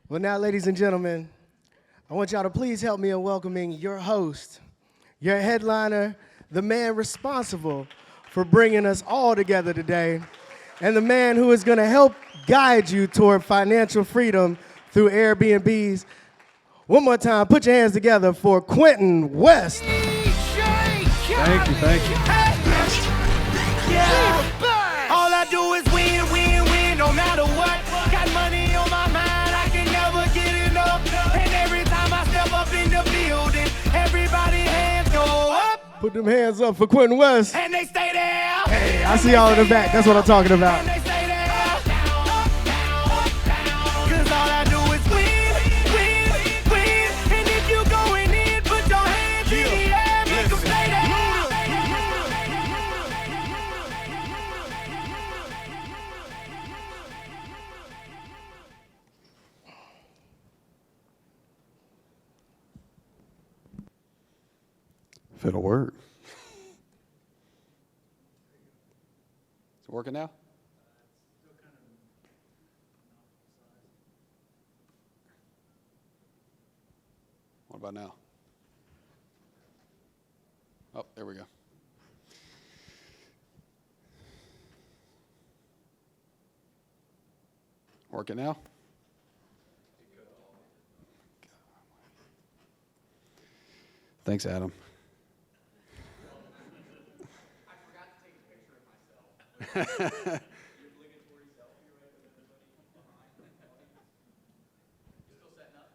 Well, now, ladies and gentlemen, I want y'all to please help me in welcoming your host, your headliner, the man responsible for bringing us all together today, and the man who is going to help guide you toward financial freedom through Airbnbs. One more time, put your hands together for Quentin West. Thank you. Yeah. All I do is win, win, win, no matter what. Got money on my mind, I can never get enough. And every time I step up in the building, everybody hands go up. Put them hands up for Quentin West. And they stay there. Hey, I see y'all in the back. That's what I'm talking about. And they stay there. Cause all I do is win, win, win. And if you going in, put your hands in the air, make them stay there. If it'll work. Is it working now? What about now? Oh, there we go. Working now? Thanks, Adam. Your obligatory selfie right with everybody behind the audience. Still setting up?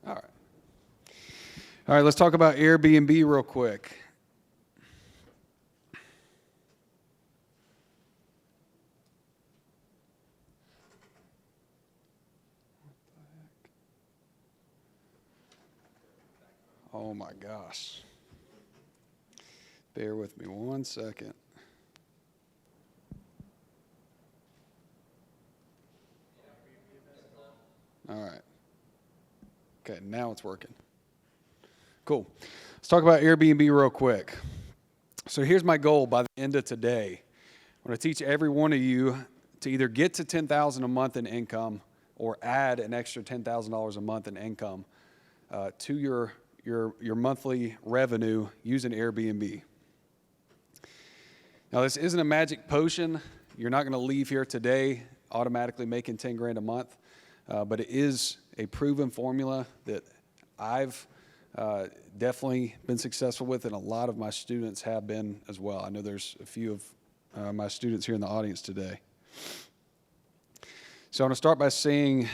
All right. All right, let's talk about Airbnb real quick. Oh my gosh. Bear with me 1 second. All right. Okay, now it's working. Cool. Let's talk about Airbnb real quick. So here's my goal by the end of today. I want to teach every one of you to either get to $10,000 a month in income or add an extra $10,000 a month in income to your monthly revenue using Airbnb. Now, this isn't a magic potion. You're not going to leave here today automatically making 10 grand a month. But it is a proven formula that I've definitely been successful with, and a lot of my students have been as well. I know there's a few of my students here in the audience today. So I'm going to start by saying,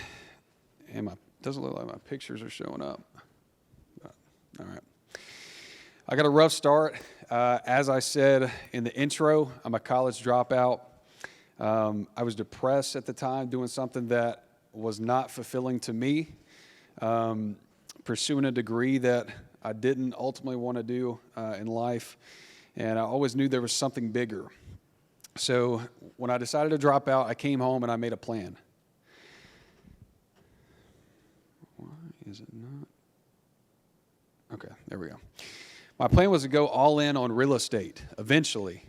and it doesn't look like my pictures are showing up. But, all right. I got a rough start. As I said in the intro, I'm a college dropout. I was depressed at the time, doing something that was not fulfilling to me, pursuing a degree that I didn't ultimately want to do in life, and I always knew there was something bigger. So when I decided to drop out, I came home and I made a plan. Why is it not? Okay, there we go. My plan was to go all in on real estate eventually.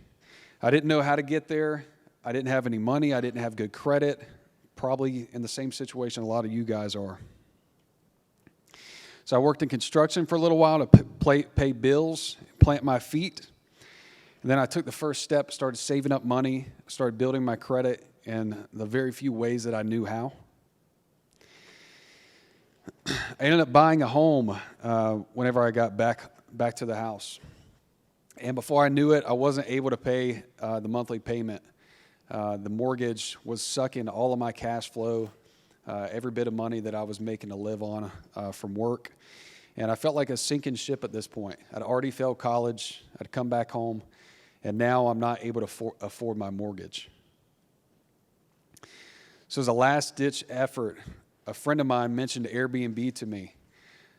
I didn't know how to get there. I didn't have any money. I didn't have good credit. Probably in the same situation a lot of you guys are. So I worked in construction for a little while to pay bills, plant my feet. And then I took the first step, started saving up money, started building my credit in the very few ways that I knew how. I ended up buying a home whenever I got back to the house. And before I knew it, I wasn't able to pay the monthly payment. The mortgage was sucking all of my cash flow, every bit of money that I was making to live on from work. And I felt like a sinking ship at this point. I'd already failed college. I'd come back home, and now I'm not able to afford my mortgage. So as a last-ditch effort, a friend of mine mentioned Airbnb to me.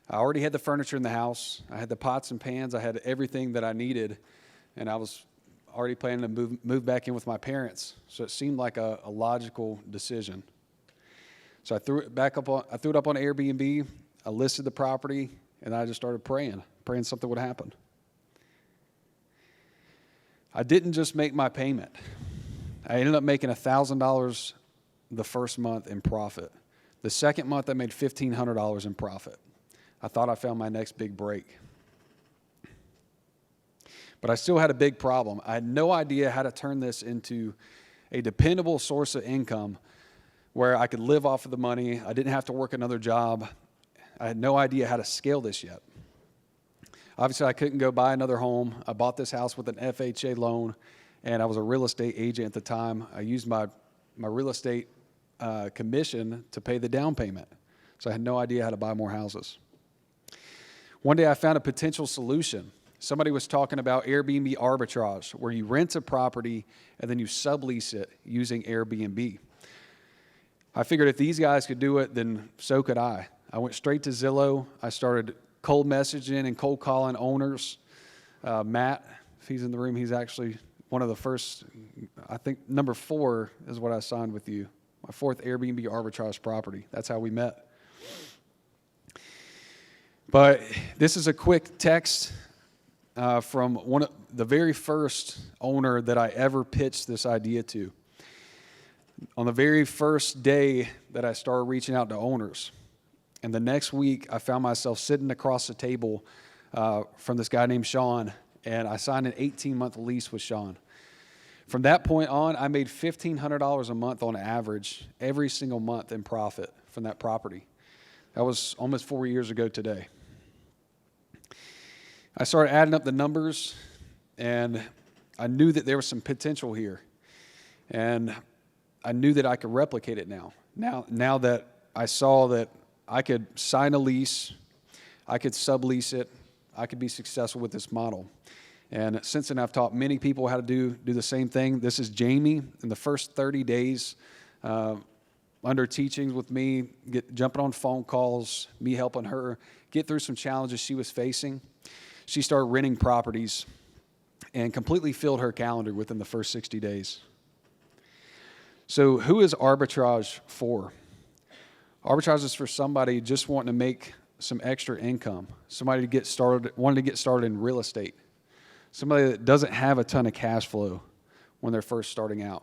I already had the furniture in the house. I had the pots and pans. I had everything that I needed, and I was already planning to move back in with my parents. So it seemed like a logical decision. So I threw it up on Airbnb. I listed the property, and I just started praying something would happen. I didn't just make my payment. I ended up making $1,000 the first month in profit. The second month, I made $1,500 in profit. I thought I found my next big break. But I still had a big problem. I had no idea how to turn this into a dependable source of income where I could live off of the money. I didn't have to work another job. I had no idea how to scale this yet. Obviously, I couldn't go buy another home. I bought this house with an FHA loan, and I was a real estate agent at the time. I used my real estate commission to pay the down payment. So I had no idea how to buy more houses. One day I found a potential solution. Somebody was talking about Airbnb Arbitrage, where you rent a property and then you sublease it using Airbnb. I figured if these guys could do it, then so could I. I went straight to Zillow. I started cold messaging and cold calling owners. Matt, if he's in the room, he's actually one of the first, I think number 4 is what I signed with you. My 4th Airbnb Arbitrage property. That's how we met. But this is a quick text from the very first owner that I ever pitched this idea to. On the very first day that I started reaching out to owners, and the next week I found myself sitting across the table from this guy named Sean, and I signed an 18-month lease with Sean. From that point on, I made $1,500 a month on average every single month in profit from that property. That was almost 4 years ago today. I started adding up the numbers, and I knew that there was some potential here. And I knew that I could replicate it now. Now that I saw that I could sign a lease, I could sublease it, I could be successful with this model. And since then, I've taught many people how to do the same thing. This is Jamie. In the first 30 days, under teachings with me, jumping on phone calls, me helping her get through some challenges she was facing, she started renting properties and completely filled her calendar within the first 60 days. So who is arbitrage for? Arbitrage is for somebody just wanting to make some extra income, somebody wanting to get started in real estate, somebody that doesn't have a ton of cash flow when they're first starting out,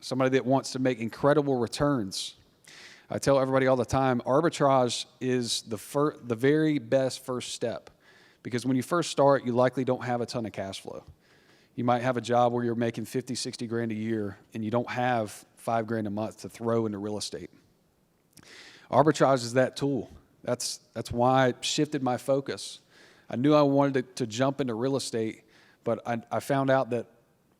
somebody that wants to make incredible returns. I tell everybody all the time, arbitrage is the very best first step, because when you first start, you likely don't have a ton of cash flow. You might have a job where you're making 50, 60 grand a year, and you don't have $5 grand a month to throw into real estate. Arbitrage is that tool. That's why I shifted my focus. I knew I wanted to jump into real estate, but I found out that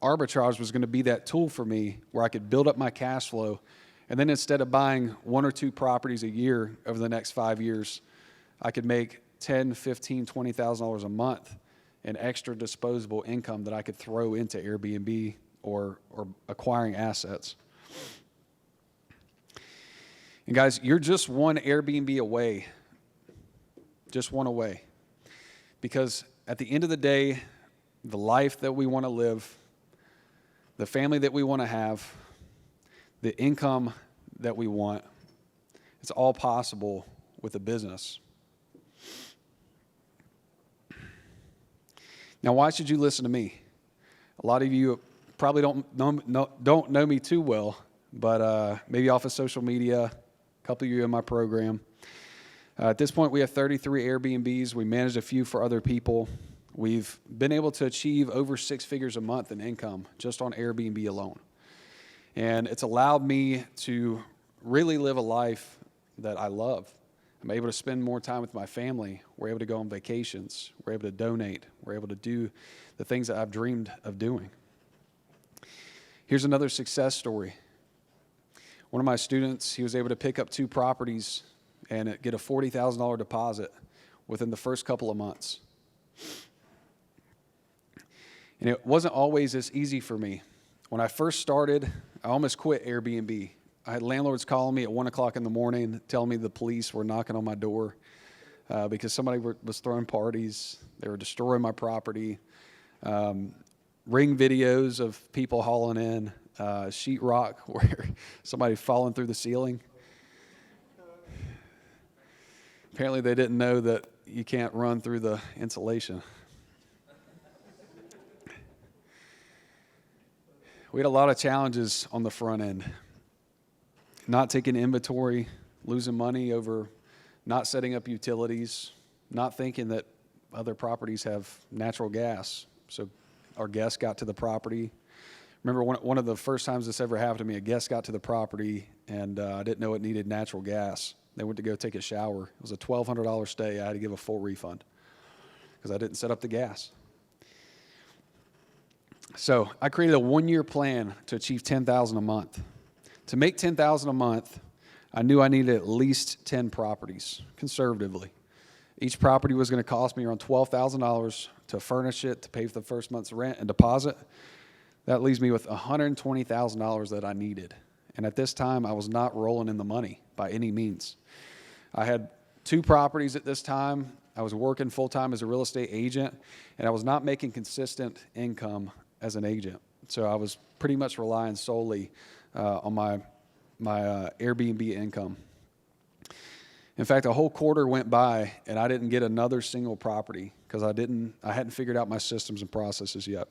arbitrage was going to be that tool for me where I could build up my cash flow, and then instead of buying 1 or 2 properties a year over the next 5 years, I could make $10,000, $15,000, $20,000 a month in extra disposable income that I could throw into Airbnb or acquiring assets. And guys, you're just one Airbnb away, just one away. Because at the end of the day, the life that we want to live, the family that we want to have, the income that we want, it's all possible with a business. Now, why should you listen to me? A lot of you probably don't know me too well, but maybe off of social media, a couple of you in my program. At this point, we have 33 Airbnbs. We manage a few for other people. We've been able to achieve over 6 figures a month in income just on Airbnb alone. And it's allowed me to really live a life that I love. I'm able to spend more time with my family. We're able to go on vacations. We're able to donate. We're able to do the things that I've dreamed of doing. Here's another success story. One of my students, he was able to pick up 2 properties and get a $40,000 deposit within the first couple of months. And it wasn't always as easy for me. When I first started, I almost quit Airbnb. I had landlords calling me at 1 o'clock in the morning, telling me the police were knocking on my door because somebody was throwing parties. They were destroying my property. Ring videos of people hauling in sheetrock where somebody falling through the ceiling. Apparently they didn't know that you can't run through the insulation. We had a lot of challenges on the front end. not taking inventory, losing money over not setting up utilities, not thinking that other properties have natural gas. So our guest got to the property. Remember one of the first times this ever happened to me, a guest got to the property and I didn't know it needed natural gas. They went to go take a shower. It was a $1,200 stay. I had to give a full refund because I didn't set up the gas. So I created a 1-year plan to achieve $10,000 a month. To make $10,000 a month, I knew I needed at least 10 properties, conservatively. Each property was going to cost me around $12,000 to furnish it, to pay for the first month's rent and deposit. That leaves me with $120,000 that I needed. And at this time, I was not rolling in the money by any means. I had 2 properties at this time. I was working full-time as a real estate agent, and I was not making consistent income as an agent. So I was pretty much relying solely on my Airbnb income. In fact, a whole quarter went by, and I didn't get another single property because I hadn't figured out my systems and processes yet.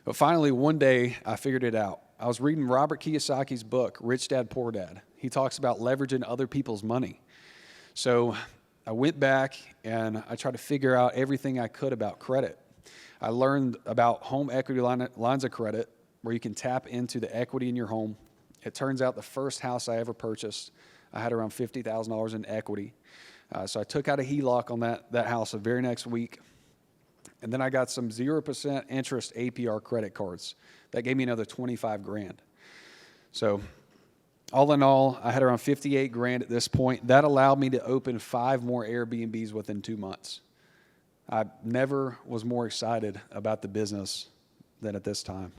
But finally, one day, I figured it out. I was reading Robert Kiyosaki's book, Rich Dad, Poor Dad. He talks about leveraging other people's money. So I went back, and I tried to figure out everything I could about credit. I learned about home equity lines of credit, where you can tap into the equity in your home. It turns out the first house I ever purchased, I had around $50,000 in equity. So I took out a HELOC on that house the very next week. And then I got some 0% interest APR credit cards. That gave me another $25,000. So all in all, I had around $58,000 at this point. That allowed me to open 5 more Airbnbs within 2 months. I never was more excited about the business than at this time.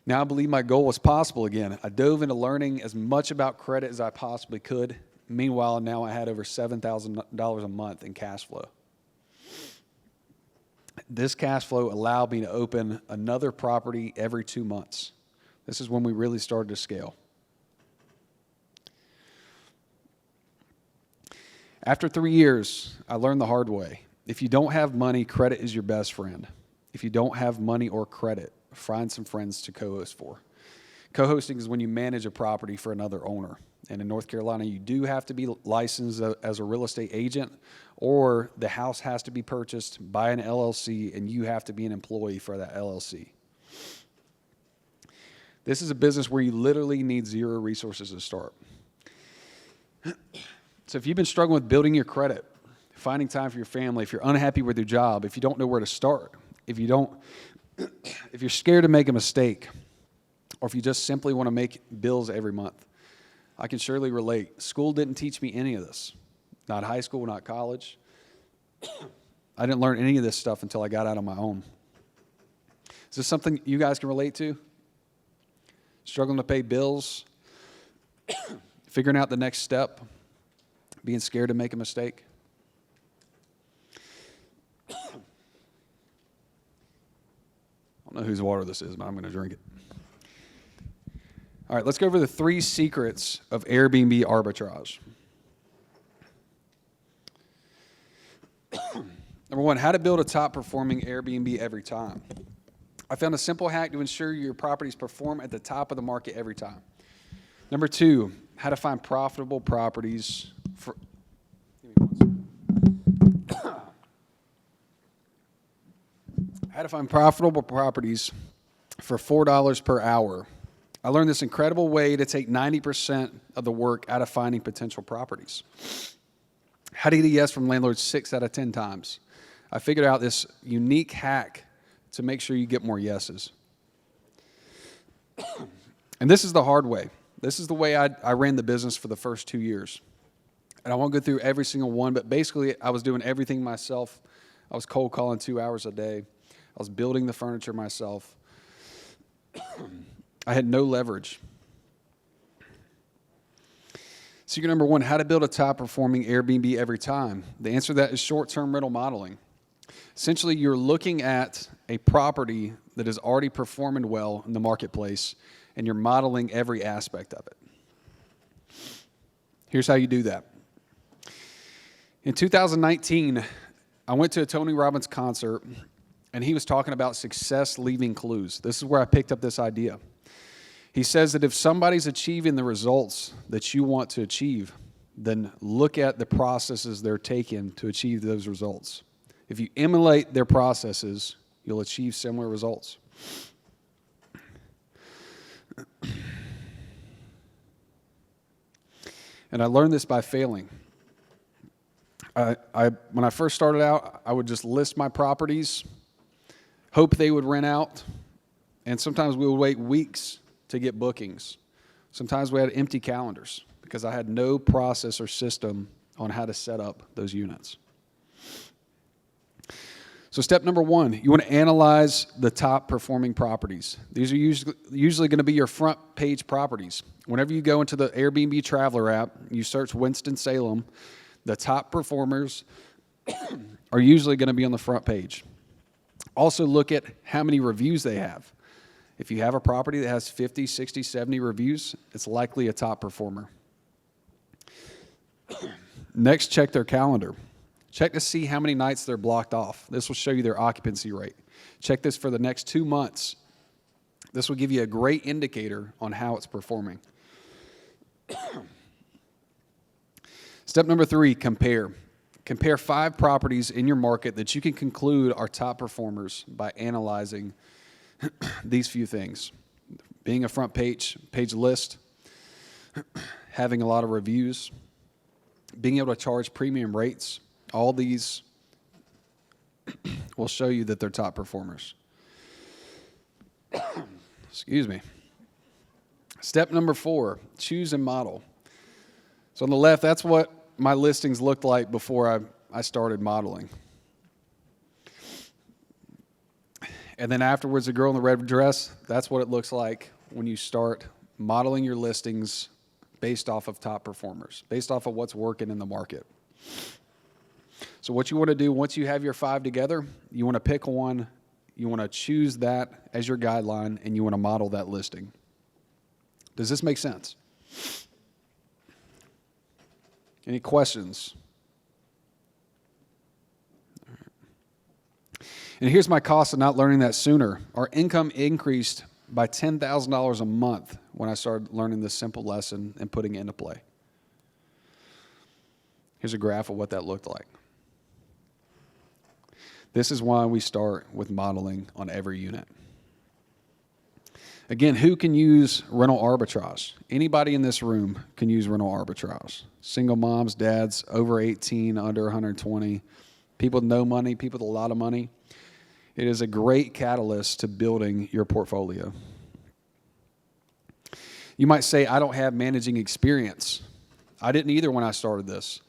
Now I believe my goal was possible again. I dove into learning as much about credit as I possibly could. Meanwhile, now I had over $7,000 a month in cash flow. This cash flow allowed me to open another property every 2 months. This is when we really started to scale. After 3 years, I learned the hard way. If you don't have money, credit is your best friend. If you don't have money or credit, find some friends to co-host for. Co-hosting is when you manage a property for another owner. And in North Carolina, you do have to be licensed as a real estate agent, or the house has to be purchased by an LLC, and you have to be an employee for that LLC. This is a business where you literally need 0 resources to start. So if you've been struggling with building your credit, finding time for your family, if you're unhappy with your job, if you don't know where to start, if you're scared to make a mistake, or if you just simply want to make bills every month, I can surely relate. School didn't teach me any of this. Not high school, not college. I didn't learn any of this stuff until I got out on my own. Is this something you guys can relate to? Struggling to pay bills, figuring out the next step, being scared to make a mistake? I don't know whose water this is, but I'm going to drink it. All right, let's go over the 3 secrets of Airbnb arbitrage. Number 1, how to build a top-performing Airbnb every time. I found a simple hack to ensure your properties perform at the top of the market every time. Number 2, how to find profitable properties for... Give me 1 second. How to find profitable properties for $4 per hour. I learned this incredible way to take 90% of the work out of finding potential properties. How to get a yes from landlords 6 out of 10 times. I figured out this unique hack to make sure you get more yeses. And this is the hard way. This is the way I ran the business for the first 2 years. And I won't go through every single one, but basically I was doing everything myself. I was cold calling 2 hours a day. I was building the furniture myself. I had no leverage. Secret number 1, how to build a top-performing Airbnb every time. The answer to that is short-term rental modeling. Essentially, you're looking at a property that is already performing well in the marketplace, and you're modeling every aspect of it. Here's how you do that. In 2019, I went to a Tony Robbins concert, and he was talking about success leaving clues. This is where I picked up this idea. He says that if somebody's achieving the results that you want to achieve, then look at the processes they're taking to achieve those results. If you emulate their processes, you'll achieve similar results. And I learned this by failing. When I first started out, I would just list my properties, hope they would rent out, and sometimes we would wait weeks to get bookings. Sometimes we had empty calendars because I had no process or system on how to set up those units. So step number one, you want to analyze the top performing properties. These are usually going to be your front page properties. Whenever you go into the Airbnb Traveler app, you search Winston-Salem, the top performers are usually going to be on the front page. Also look at how many reviews they have. If you have a property that has 50, 60, 70 reviews, it's likely a top performer. Next, check their calendar. Check to see how many nights they're blocked off. This will show you their occupancy rate. Check this for the next 2 months. This will give you a great indicator on how it's performing. Step number 3, compare. Compare 5 properties in your market that you can conclude are top performers by analyzing these few things. Being a front page list, having a lot of reviews, being able to charge premium rates. All these will show you that they're top performers. Excuse me. Step number 4, choose and model. So on the left, that's what my listings looked like before I started modeling. And then afterwards, the girl in the red dress, that's what it looks like when you start modeling your listings based off of top performers, based off of what's working in the market. So what you want to do once you have your 5 together, you want to pick one, you want to choose that as your guideline, and you want to model that listing. Does this make sense? Any questions? And here's my cost of not learning that sooner. Our income increased by $10,000 a month when I started learning this simple lesson and putting it into play. Here's a graph of what that looked like. This is why we start with modeling on every unit. Again, who can use rental arbitrage? Anybody in this room can use rental arbitrage. Single moms, dads, over 18, under 120, people with no money, people with a lot of money. It is a great catalyst to building your portfolio. You might say, I don't have managing experience. I didn't either when I started this.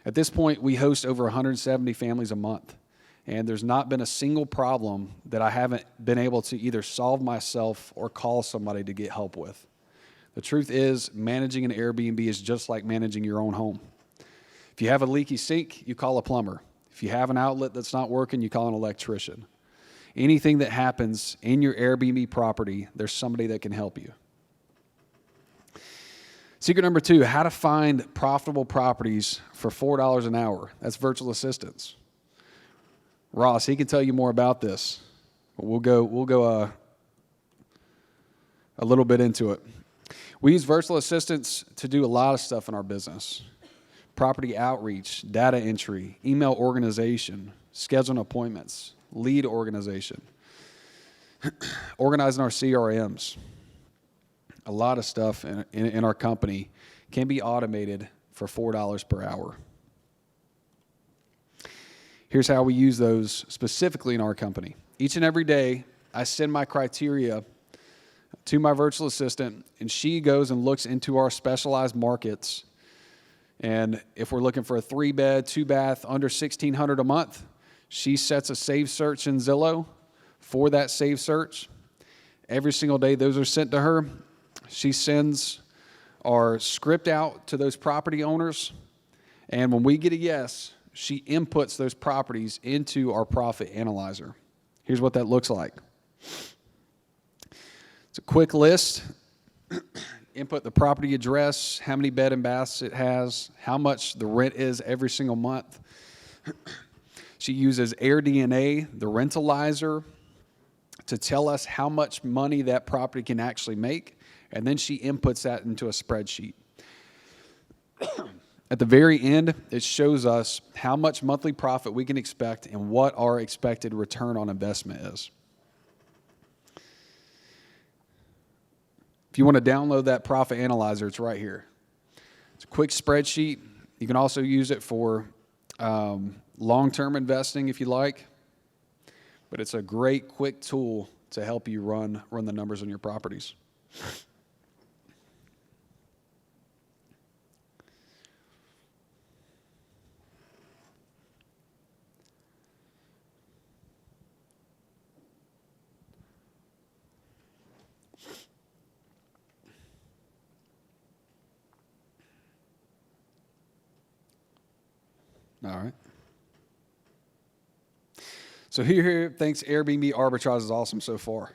At this point, we host over 170 families a month. And there's not been a single problem that I haven't been able to either solve myself or call somebody to get help with. The truth is, managing an Airbnb is just like managing your own home. If you have a leaky sink, you call a plumber. If you have an outlet that's not working, you call an electrician. Anything that happens in your Airbnb property, there's somebody that can help you. Secret number 2, how to find profitable properties for $4 an hour. That's virtual assistants. Ross, he can tell you more about this. But we'll go a little bit into it. We use virtual assistants to do a lot of stuff in our business. Property outreach, data entry, email organization, scheduling appointments, lead organization, organizing our CRMs. A lot of stuff in our company can be automated for $4 per hour. Here's how we use those specifically in our company. Each and every day, I send my criteria to my virtual assistant, and she goes and looks into our specialized markets. And if we're looking for a 3-bed, 2-bath, under $1,600 a month, she sets a save search in Zillow for that save search. Every single day, those are sent to her. She sends our script out to those property owners, and when we get a yes, she inputs those properties into our profit analyzer. Here's what that looks like. It's a quick list. Input the property address, how many bed and baths it has, how much the rent is every single month. She uses AirDNA, the rentalizer, to tell us how much money that property can actually make. And then she inputs that into a spreadsheet. At the very end, it shows us how much monthly profit we can expect and what our expected return on investment is. If you want to download that profit analyzer, it's right here. It's a quick spreadsheet. You can also use it for long-term investing if you like, but it's a great, quick tool to help you run the numbers on your properties. All right. So here thinks Airbnb Arbitrage is awesome so far.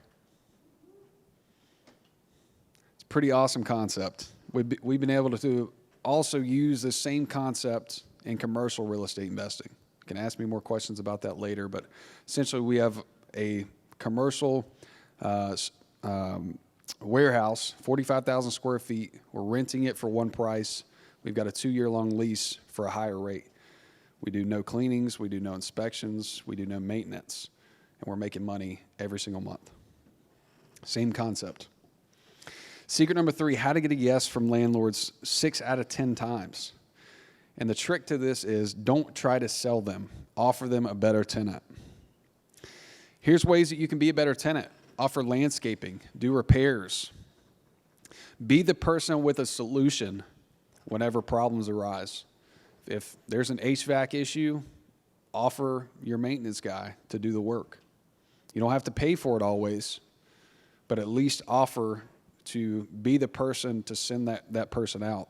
It's a pretty awesome concept. We've been able to also use this same concept in commercial real estate investing. You can ask me more questions about that later, but essentially we have a commercial warehouse, 45,000 square feet. We're renting it for one price. We've got a 2-year-long lease for a higher rate. We do no cleanings, we do no inspections, we do no maintenance, and we're making money every single month. Same concept. Secret number 3, how to get a yes from landlords 6 out of 10 times. And the trick to this is don't try to sell them. Offer them a better tenant. Here's ways that you can be a better tenant. Offer landscaping, do repairs. Be the person with a solution whenever problems arise. If there's an HVAC issue, offer your maintenance guy to do the work. You don't have to pay for it always, but at least offer to be the person to send that person out.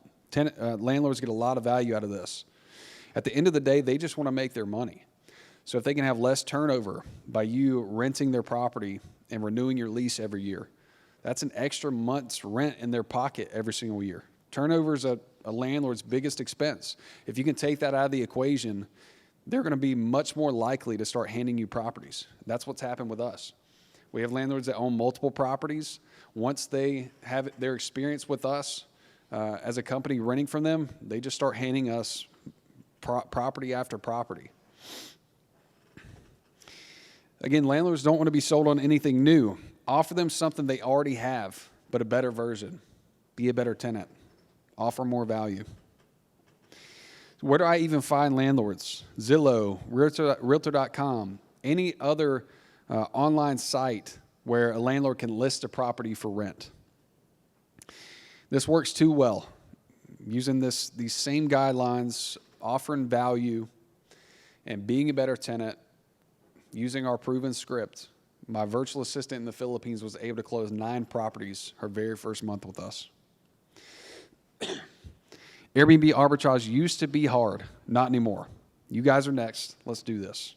Landlords get a lot of value out of this. At the end of the day, they just want to make their money. So if they can have less turnover by you renting their property and renewing your lease every year, that's an extra month's rent in their pocket every single year. Turnover is a landlord's biggest expense. If you can take that out of the equation, they're going to be much more likely to start handing you properties. That's what's happened with us. We have landlords that own multiple properties. Once they have their experience with us as a company renting from them, they just start handing us property after property. Again, landlords don't want to be sold on anything new. Offer them something they already have, but a better version. Be a better tenant. Offer more value. Where do I even find landlords? Zillow, Realtor.com, any other online site where a landlord can list a property for rent. This works too well. Using these same guidelines, offering value, and being a better tenant, using our proven script. My virtual assistant in the Philippines was able to close 9 properties her very first month with us. Airbnb arbitrage used to be hard, not anymore. You guys are next. Let's do this.